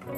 Hello,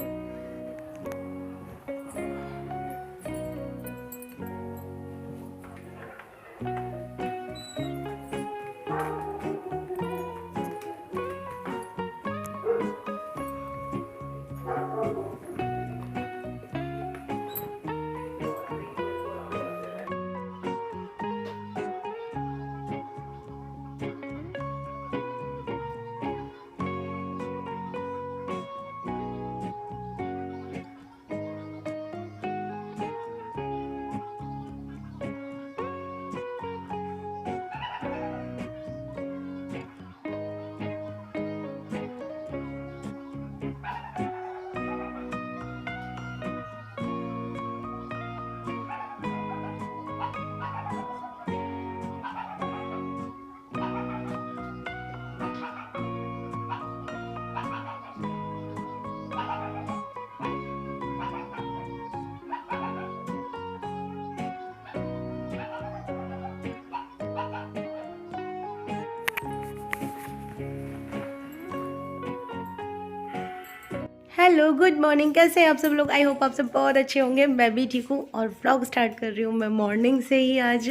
good morning. कैसे हैं आप सब लोग? आई होप आप सब बहुत अच्छे होंगे। मैं भी ठीक हूँ और व्लॉग स्टार्ट कर रही हूँ मैं मॉर्निंग से ही। आज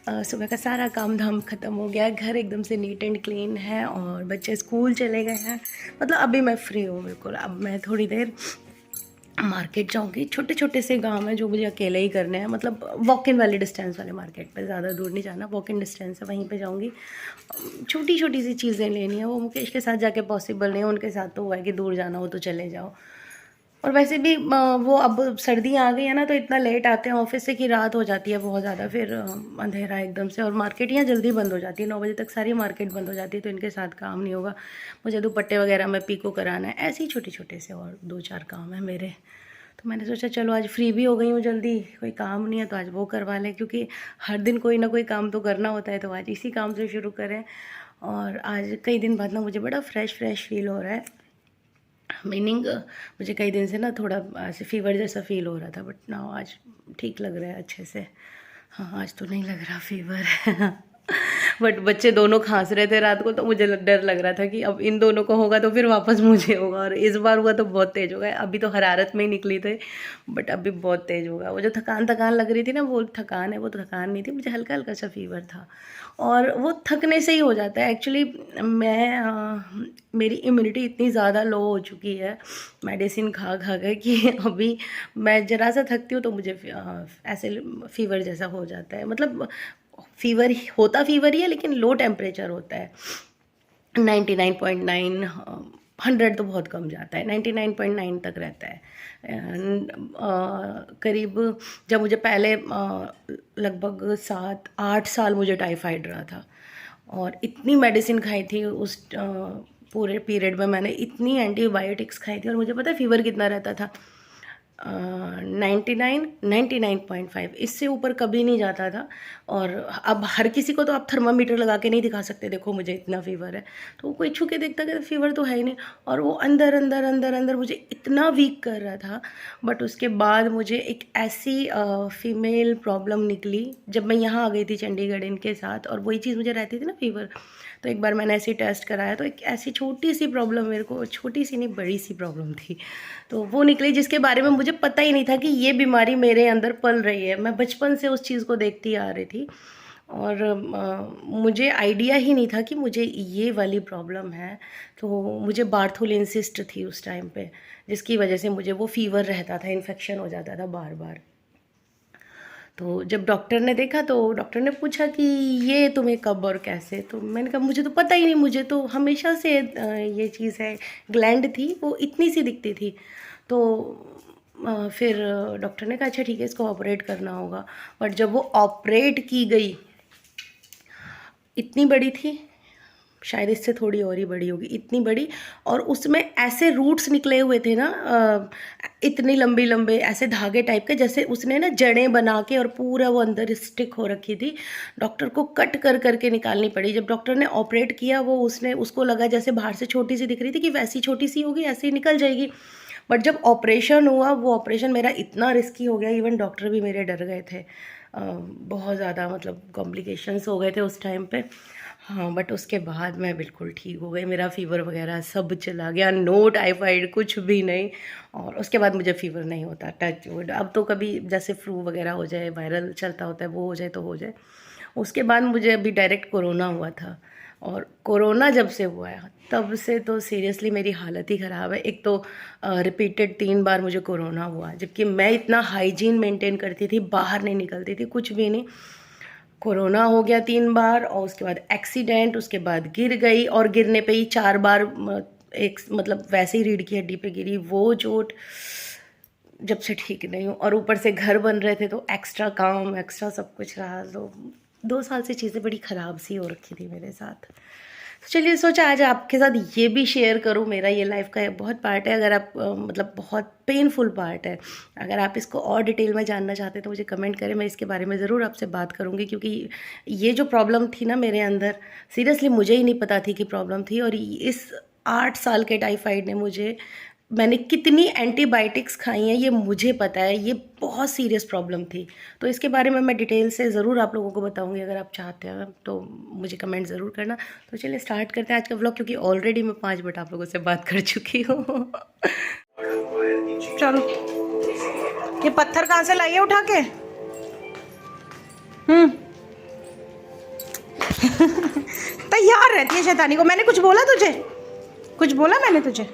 सुबह का सारा काम धाम ख़त्म हो गया है, घर एकदम से नीट एंड क्लीन है और बच्चे स्कूल चले गए हैं। मतलब अभी मैं फ्री हूँ बिल्कुल। अब मैं थोड़ी देर मार्केट जाऊँगी। छोटे छोटे से गांव हैं जो मुझे अकेले ही करने हैं, मतलब वॉक इन वाले डिस्टेंस वाले मार्केट पे, ज़्यादा दूर नहीं जाना, वॉक इन डिस्टेंस है, वहीं पे जाऊँगी। छोटी छोटी सी चीज़ें लेनी है, वो मुकेश के साथ जाके पॉसिबल नहीं है, उनके साथ तो हुआ है कि दूर जाना हो तो चले जाओ। और वैसे भी वो अब सर्दियाँ आ गई है ना, तो इतना लेट आते हैं ऑफिस से कि रात हो जाती है बहुत ज़्यादा, फिर अंधेरा एकदम से। और मार्केट यहाँ जल्दी बंद हो जाती है, 9 बजे तक सारी मार्केट बंद हो जाती है, तो इनके साथ काम नहीं होगा। मुझे दुपट्टे वगैरह में पीको कराना है, ऐसे ही छोटे छोटे से और 2-4 काम है मेरे। तो मैंने सोचा चलो आज फ्री भी हो गई हूँ, जल्दी कोई काम नहीं है तो आज वो करवा लें, क्योंकि हर दिन कोई ना कोई काम तो करना होता है, तो आज इसी काम से शुरू करें। और आज कई दिन बाद ना मुझे बड़ा फ्रेश फ्रेश फील हो रहा है। मीनिंग मुझे कई दिन से ना थोड़ा ऐसे फीवर जैसा फील हो रहा था, बट ना आज ठीक लग रहा है अच्छे से। हाँ, आज तो नहीं लग रहा फीवर। बट बच्चे दोनों खांस रहे थे रात को, तो मुझे डर लग रहा था कि अब इन दोनों को होगा तो फिर वापस मुझे होगा। और इस बार हुआ तो बहुत तेज़ होगा। अभी तो हरारत में ही निकली थे, बट अभी बहुत तेज़ होगा। वो जो थकान थकान लग रही थी ना, वो थकान है, वो तो थकान नहीं थी, मुझे हल्का हल्का सा फीवर था। और वो थकने से ही हो जाता है एक्चुअली। मेरी इम्यूनिटी इतनी ज़्यादा लो हो चुकी है मेडिसिन खा खा कर कि अभी मैं ज़रा सा थकती हूँ तो मुझे ऐसे फीवर जैसा हो जाता है। मतलब फीवर होता फीवर ही है, लेकिन लो टेम्परेचर होता है। 99.9, 100 तो बहुत कम जाता है, 99.9 तक रहता है। करीब जब मुझे पहले लगभग 7-8 साल मुझे टाइफाइड रहा था, और इतनी मेडिसिन खाई थी उस पूरे पीरियड में। मैंने इतनी एंटीबायोटिक्स खाई थी, और मुझे पता है फीवर कितना रहता था, 99-99.5, इससे ऊपर कभी नहीं जाता था। और अब हर किसी को तो आप थर्मामीटर लगा के नहीं दिखा सकते, देखो मुझे इतना फीवर है, तो कोई छू के देखता कि फीवर तो है ही नहीं। और वो अंदर अंदर अंदर अंदर मुझे इतना वीक कर रहा था। बट उसके बाद मुझे एक ऐसी फीमेल प्रॉब्लम निकली जब मैं यहाँ आ गई थी चंडीगढ़ इनके साथ, और वही चीज़ मुझे रहती थी ना फीवर। तो एक बार मैंने ऐसे टेस्ट कराया, तो एक ऐसी छोटी सी प्रॉब्लम, मेरे को छोटी सी नहीं बड़ी सी प्रॉब्लम थी, तो वो निकली, जिसके बारे में मुझे पता ही नहीं था कि ये बीमारी मेरे अंदर पल रही है। मैं बचपन से उस चीज़ को देखती आ रही थी, और मुझे आइडिया ही नहीं था कि मुझे ये वाली प्रॉब्लम है। तो मुझे बार्थोलिन सिस्ट थी उस टाइम पे, जिसकी वजह से मुझे वो फीवर रहता था, इन्फेक्शन हो जाता था बार बार। तो जब डॉक्टर ने देखा तो डॉक्टर ने पूछा कि ये तुम्हें कब और कैसे, तो मैंने कहा मुझे तो पता ही नहीं, मुझे तो हमेशा से ये चीज़ है। ग्लैंड थी वो इतनी सी दिखती थी। तो फिर डॉक्टर ने कहा अच्छा ठीक है, इसको ऑपरेट करना होगा। बट जब वो ऑपरेट की गई, इतनी बड़ी थी, शायद इससे थोड़ी और ही बड़ी होगी, इतनी बड़ी, और उसमें ऐसे रूट्स निकले हुए थे ना, इतनी लंबी लंबे ऐसे धागे टाइप के, जैसे उसने ना जड़ें बना के और पूरा वो अंदर स्टिक हो रखी थी। डॉक्टर को कट कर करके निकालनी पड़ी। जब डॉक्टर ने ऑपरेट किया, वो उसको लगा जैसे बाहर से छोटी सी दिख रही थी कि वैसी छोटी सी होगी, ऐसे ही निकल जाएगी। बट जब ऑपरेशन हुआ, वो ऑपरेशन मेरा इतना रिस्की हो गया, इवन डॉक्टर भी मेरे डर गए थे। बहुत ज़्यादा मतलब कॉम्प्लिकेशंस हो गए थे उस टाइम पे। हाँ, बट उसके बाद मैं बिल्कुल ठीक हो गई, मेरा फ़ीवर वगैरह सब चला गया, नो टाइफाइड कुछ भी नहीं। और उसके बाद मुझे फ़ीवर नहीं होता, टच वुड। अब तो कभी जैसे फ्लू वगैरह हो जाए, वायरल चलता होता है, वो हो जाए तो हो जाए। उसके बाद मुझे अभी डायरेक्ट कोरोना हुआ था, और कोरोना जब से हुआ है तब से तो सीरियसली मेरी हालत ही ख़राब है। एक तो रिपीटेड 3 बार मुझे कोरोना हुआ, जबकि मैं इतना हाइजीन मेंटेन करती थी, बाहर नहीं निकलती थी, कुछ भी नहीं। कोरोना हो गया 3 बार, और उसके बाद एक्सीडेंट, उसके बाद गिर गई, और गिरने पे ही 4 बार एक मतलब वैसे ही रीढ़ की हड्डी पे गिरी, वो चोट। जब से ठीक नहीं हूँ, और ऊपर से घर बन रहे थे तो एक्स्ट्रा काम, एक्स्ट्रा सब कुछ रहा, तो 2 साल से चीज़ें बड़ी ख़राब सी हो रखी थी मेरे साथ। तो चलिए सोचा आज आपके साथ ये भी शेयर करूँ। मेरा ये लाइफ का एक बहुत पार्ट है, अगर आप मतलब बहुत पेनफुल पार्ट है। अगर आप इसको और डिटेल में जानना चाहते हैं तो मुझे कमेंट करें, मैं इसके बारे में ज़रूर आपसे बात करूँगी, क्योंकि ये जो प्रॉब्लम थी ना मेरे अंदर, सीरियसली मुझे ही नहीं पता थी कि प्रॉब्लम थी। और इस 8 साल के टाइफाइड ने मैंने कितनी एंटीबायोटिक्स खाई हैं ये मुझे पता है, ये बहुत सीरियस प्रॉब्लम थी। तो इसके बारे में मैं डिटेल से ज़रूर आप लोगों को बताऊंगी, अगर आप चाहते हैं तो मुझे कमेंट ज़रूर करना। तो चलिए स्टार्ट करते हैं आज का व्लॉग, क्योंकि ऑलरेडी मैं 5 मिनट आप लोगों से बात कर चुकी हूँ। चलो, ये पत्थर कहाँ से लाइए उठा के? तैयार रहती है शैतानी को। मैंने कुछ बोला तुझे? कुछ बोला मैंने तुझे?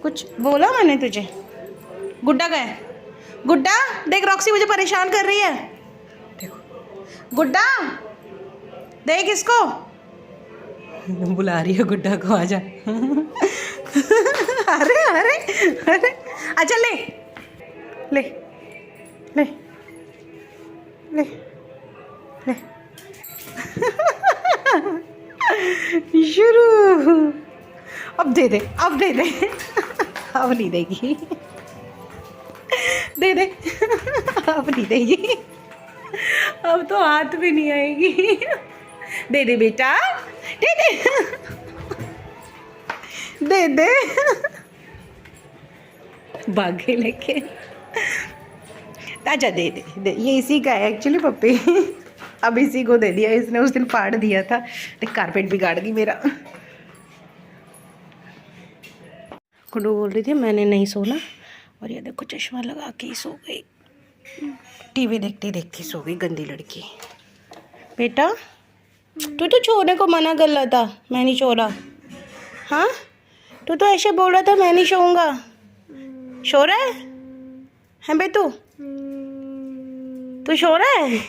कुछ बोला मैंने तुझे? गुड्डा गए? गुड्डा देख, रॉक्सी मुझे परेशान कर रही है। देखो गुड्डा, देख इसको बुला रही है, गुड्डा को आजा। अरे अरे अरे, अच्छा ले ले ले ले ले। शुरू। अब दे दे, अब दे दे। अब नहीं देगी, दे दे। अब नहीं देगी, अब तो हाथ भी नहीं आएगी। दे दे बेटा, दे दे, दे दे। भागे लेके, अच्छा दे दे दे। ये इसी का है एक्चुअली पप्पी, अब इसी को दे दिया इसने, उस दिन फाड़ दिया था। देख कारपेट बिगाड़ गई मेरा। गुड्डू बोल रही थी मैंने नहीं सोना, और ये देखो चश्मा लगा के ही सो गई, टीवी देखती देखती सो गई, गंदी लड़की। बेटा तू तो सोने को मना कर रहा था, मैं नहीं सो रहा। हाँ तू तो ऐसे बोल रहा था मैं नहीं सोऊंगा, सो रहा है बे? तू सो रहा है?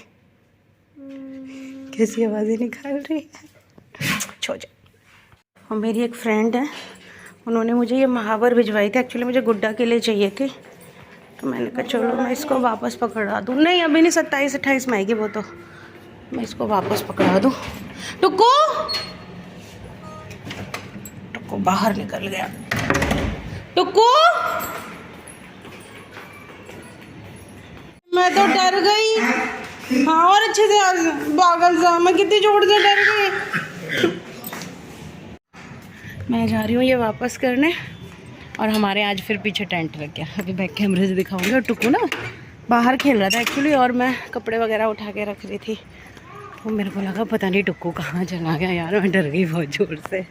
कैसी आवाज़ें निकाल रही है, छो जा। और मेरी एक फ्रेंड है, उन्होंने मुझे ये महावर भिजवाई थी, एक्चुअली मुझे गुड्डा के लिए चाहिए थी, तो मैंने कहा चलो मैं इसको वापस पकड़ा दूँ। नहीं अभी नहीं, 27-28 में आएगी वो, तो मैं इसको वापस पकड़ा दूँ। टुक्कू, टुक्कू बाहर निकल गया। टुक्कू, मैं तो डर गई। हाँ और अच्छे से पागल सा, मैं कितनी जोर से डर गई। मैं जा रही हूँ ये वापस करने, और हमारे आज फिर पीछे टेंट लग गया। अभी बैक कैमरे से दिखाऊंगी। और टुक्कू ना बाहर खेल रहा था एक्चुअली, और मैं कपड़े वगैरह उठा के रख रही थी, तो मेरे को लगा पता नहीं टुक्कू कहाँ चला गया। यार मैं डर गई बहुत ज़ोर से।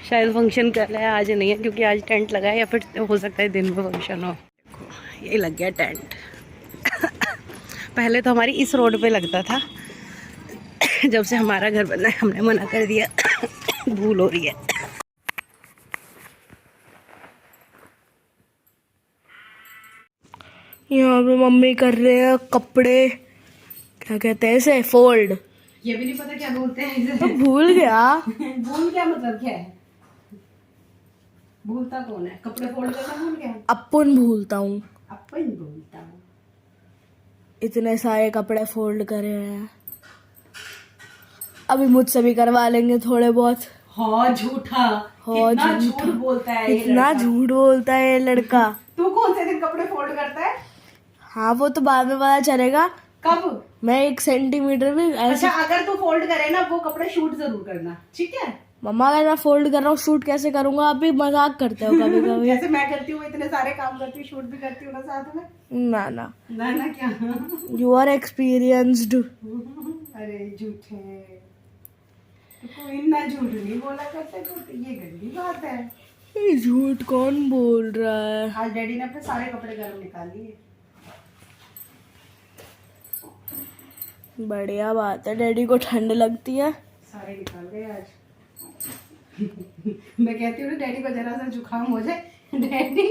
शायद फंक्शन कल है, आज नहीं है, क्योंकि आज टेंट लगा है, या फिर हो सकता है दिन में फंक्शन हो। देखो ये लग गया टेंट। पहले तो हमारी इस रोड पे लगता था, जब से हमारा घर बना है हमने मना कर दिया। भूल हो रही है। यहाँ पे मम्मी कर रहे हैं कपड़े, क्या कहते हैं इसे, फोल्ड। ये भी नहीं पता क्या बोलते हैं इसे। तो भूल गया। भूल क्या मतलब क्या है? भूलता कौन है? कपड़े फोल्ड करना भूल गया? अपन भूलता हूँ, अपन भूलता हूँ। इतने सारे कपड़े फोल्ड करे हैं, अभी मुझसे भी करवा लेंगे थोड़े बहुत। हाँ झूठा, कितना झूठ बोलता है, इतना झूठ बोलता है ये लड़का। तू कौन से दिन कपड़े फोल्ड करता है? हाँ वो तो बाद में पता चलेगा। कब? मैं 1 सेंटीमीटर भी ऐसे। अच्छा अगर तू फोल्ड करे ना, वो कपड़े शूट जरूर करना, ठीक है? मम्मा अगर मैं फोल्ड कर रहा हूँ शूट कैसे करूंगा? आप भी मजाक करते हो कभी कभी। जैसे मैं करती हूँ, इतने सारे काम करती हूँ, शूट भी करती हूँ ना साथ में। ना ना ना ना क्या? You are experienced. अरे झूठे, कोई इतना झूठ नहीं बोला करते तो ये गंदी बात है। झूठ कौन बोल रहा है? आज डैडी ने अपने सारे कपड़े गर्म निकाल लिए। बढ़िया बात है, डैडी को ठंड लगती है। सारे निकाल गए आज। मैं कहती हूँ डैडी को जरा सा जुकाम हो जाए, डैडी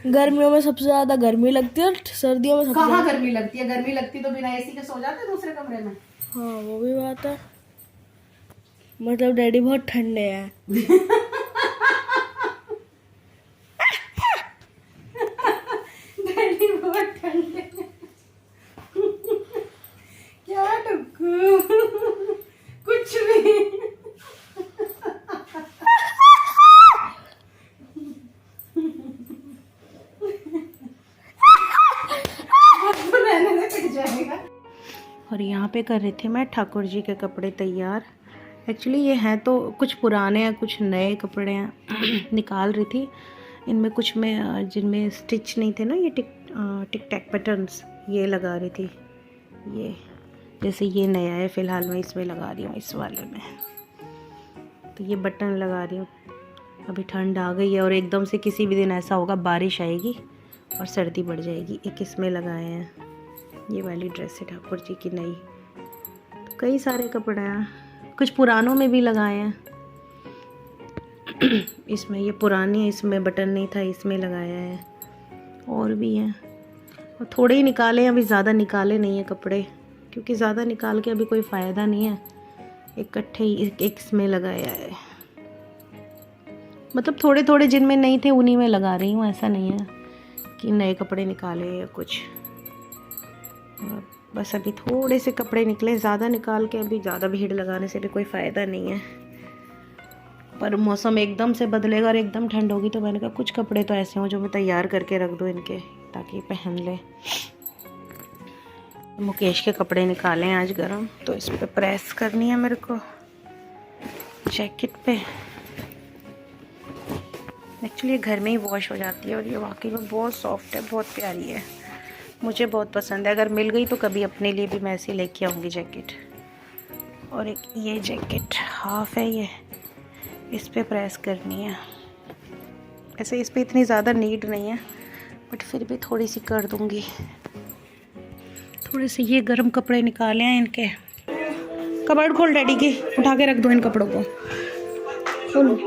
गर्मियों में सबसे ज्यादा गर्मी लगती है, सर्दियों में सबसे कहाँ गर्मी लगती है? गर्मी लगती तो बिना एसी के सो जाते दूसरे कमरे में। हाँ वो भी बात है, मतलब डैडी बहुत ठंडे हैं। डैडी बहुत ठंडे हैं। क्या टुक्कू, कुछ भी। और यहाँ पे कर रही थी मैं ठाकुर जी के कपड़े तैयार। एक्चुअली ये हैं तो कुछ पुराने हैं, कुछ नए कपड़े हैं। निकाल रही थी इनमें कुछ में जिनमें स्टिच नहीं थे ना, ये टिक टैक पैटर्न्स, ये लगा रही थी। ये जैसे ये नया है फ़िलहाल मैं इसमें लगा रही हूँ, इस वाले में। तो ये बटन लगा रही हूँ। अभी ठंड आ गई है और एकदम से किसी भी दिन ऐसा होगा बारिश आएगी और सर्दी बढ़ जाएगी। एक इसमें लगाए हैं, ये वाली ड्रेस है ठाकुर जी की नई। तो कई सारे कपड़े हैं, कुछ पुरानों में भी लगाए हैं। इसमें ये पुरानी है, इसमें बटन नहीं था, इसमें लगाया है। और भी हैं, और थोड़े ही निकाले हैं, अभी ज़्यादा निकाले नहीं हैं कपड़े, क्योंकि ज़्यादा निकाल के अभी कोई फ़ायदा नहीं है। इकट्ठे ही एक इसमें लगाया है, मतलब थोड़े थोड़े जिनमें नहीं थे उन्हीं में लगा रही हूँ। ऐसा नहीं है कि नए कपड़े निकाले या कुछ, बस अभी थोड़े से कपड़े निकले। ज़्यादा निकाल के अभी ज़्यादा भीड़ लगाने से भी कोई फ़ायदा नहीं है। पर मौसम एकदम से बदलेगा और एकदम ठंड होगी, तो मैंने कहा कुछ कपड़े तो ऐसे हों जो मैं तैयार करके रख दूँ इनके, ताकि पहन ले। मुकेश के कपड़े निकाले हैं आज गरम, तो इस पर प्रेस करनी है मेरे को जैकेट पे। एक्चुअली ये घर में ही वॉश हो जाती है और ये वाकई में बहुत सॉफ्ट है, बहुत प्यारी है, मुझे बहुत पसंद है। अगर मिल गई तो कभी अपने लिए भी मैं ऐसे लेके आऊँगी जैकेट। और एक ये जैकेट हाफ है, ये इस पे प्रेस करनी है। ऐसे इस पे इतनी ज़्यादा नीड नहीं है, बट फिर भी थोड़ी सी कर दूँगी। थोड़े से ये गर्म कपड़े निकाले हैं इनके। कबर्ड खोल डैडी की, उठा के रख दो इन कपड़ों को। खोलो।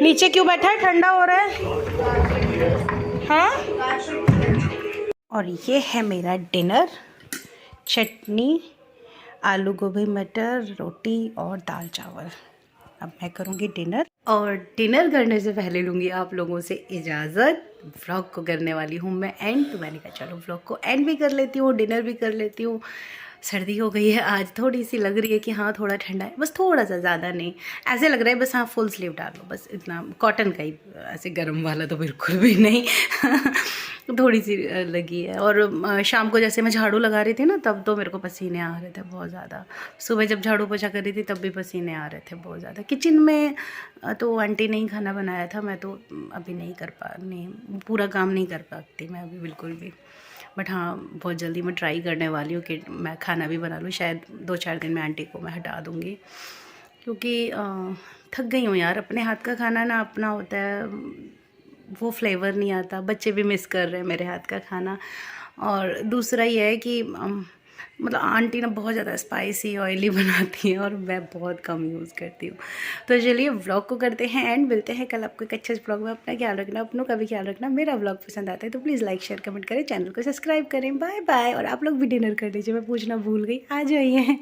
नीचे क्यों बैठा है, ठंडा हो रहा है? हाँ। और ये है मेरा डिनर, चटनी, आलू गोभी मटर, रोटी और दाल चावल। अब मैं करूँगी डिनर, और डिनर करने से पहले लूँगी आप लोगों से इजाज़त। व्लॉग को करने वाली हूँ मैं एंड, तो मैंने कहा चलो व्लॉग को एंड भी कर लेती हूँ, डिनर भी कर लेती हूँ। सर्दी हो गई है आज, थोड़ी सी लग रही है कि हाँ थोड़ा ठंडा है, बस थोड़ा सा, ज़्यादा नहीं। ऐसे लग रहा है बस हाँ फुल स्लीव डाल लो, बस इतना, कॉटन का ही, ऐसे गर्म वाला तो बिल्कुल भी नहीं। थोड़ी सी लगी है। और शाम को जैसे मैं झाड़ू लगा रही थी ना, तब तो मेरे को पसीने आ रहे थे बहुत ज़्यादा। सुबह जब झाड़ू पोछा कर रही थी तब भी पसीने आ रहे थे बहुत ज़्यादा। किचन में तो आंटी ने ही खाना बनाया था, मैं तो अभी नहीं पूरा काम नहीं कर पाती मैं अभी बिल्कुल भी। बट हाँ बहुत जल्दी मैं ट्राई करने वाली हूँ कि मैं खाना भी बना लूँ। शायद 2-4 दिन में आंटी को मैं हटा दूँगी, क्योंकि थक गई हूँ यार। अपने हाथ का खाना ना अपना होता है, वो फ्लेवर नहीं आता। बच्चे भी मिस कर रहे हैं मेरे हाथ का खाना। और दूसरा ये है कि मतलब आंटी ना बहुत ज़्यादा स्पाइसी ऑयली बनाती है और मैं बहुत कम यूज़ करती हूँ। तो चलिए व्लॉग को करते हैं एंड मिलते हैं कल आपको एक अच्छे व्लॉग में। अपना ख्याल रखना, अपनों का भी ख्याल रखना। मेरा व्लॉग पसंद आता है तो प्लीज़ लाइक शेयर कमेंट करें, चैनल को सब्सक्राइब करें। Bye bye. और आप लोग भी डिनर कर लीजिए, मैं पूछना भूल गई, आ जाइए।